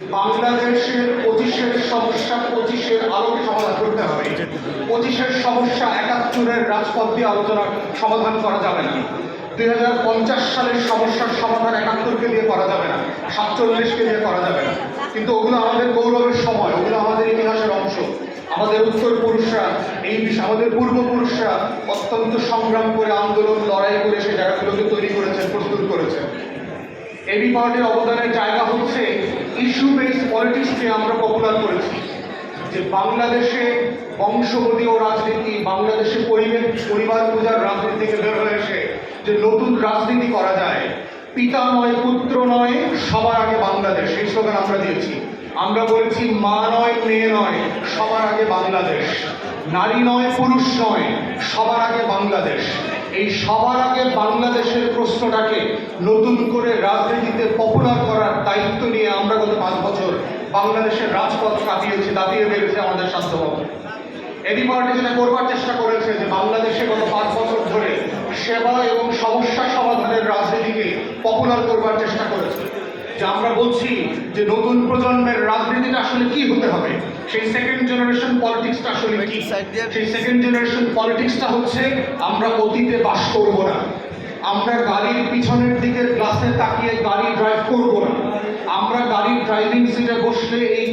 বাংলাদেশের 25-এর সমস্যা 25-এর আলোকে সমাধান করতে হবে। 25-এর সমস্যা 71-এর রাজপথ দিয়ে আলোচনা সমাধান করা যাবে না। 2050 সালের সমস্যার সমাধান 71-কে দিয়ে করা যাবে না, 47-কে দিয়ে করা যাবে না। কিন্তু ওগুলো আমাদের গৌরবের সময়, ওগুলো আমাদের ইতিহাসের অংশ। আমাদের উত্তরপুরুষরা এই বিষয়, আমাদের পূর্বপুরুষরা অত্যন্ত সংগ্রাম করে, আন্দোলন লড়াই করে সেই জায়গাগুলোকে তৈরি করেছেন, প্রস্তুত করেছেন। এবি পার্টির অবদানের জায়গা হচ্ছে ইস্যু বেসড পলিটিক্সকে আমরা পপুলার করেছি, যে বাংলাদেশে বংশগতীয় রাজনীতি, বাংলাদেশে পরিবার পূজার রাজনীতি থেকে বের হয়ে এসে যে নতুন রাজনীতি করা যায়, পিতা নয় পুত্র নয় সবার আগে বাংলাদেশ, এই স্লোগান আমরা দিয়েছি। আমরা বলেছি মা নয় মেয়ে নয় সবার আগে বাংলাদেশ, নারী নয় পুরুষ নয় সবার আগে বাংলাদেশ। এই সবার আগে বাংলাদেশের প্রশ্নটাকে নতুন করে রাজনীতিতে পপুলার করার দায়িত্ব নিয়ে আমরা গত 5 বছর বাংলাদেশের রাজপথ কাটিয়েছি, দাপিয়ে বেড়েছে আমাদের সাধ্যমতো। এবি পার্টি যেটা করবার চেষ্টা করেছে যে বাংলাদেশে গত 5 বছর ধরে সেবা এবং সমস্যা সমাধানের রাজনীতিকে পপুলার করবার চেষ্টা করেছে। যে আমরা বলছি যে নতুন প্রজন্মের রাজনীতিটা আসলে কি হতে হবে, সেই সেকেন্ড জেনারেশন পলিটিক্সটা আসলে কি। সেই সেকেন্ড জেনারেশন পলিটিক্সটা হচ্ছে আমরা অতীতে বাস করব না, আমরা গাড়ির পিছনের দিকের গ্লাসে তাকিয়ে গাড়ি ড্রাইভ করব না, আমরা গাড়ির ড্রাইভিং সিটে বসলে এই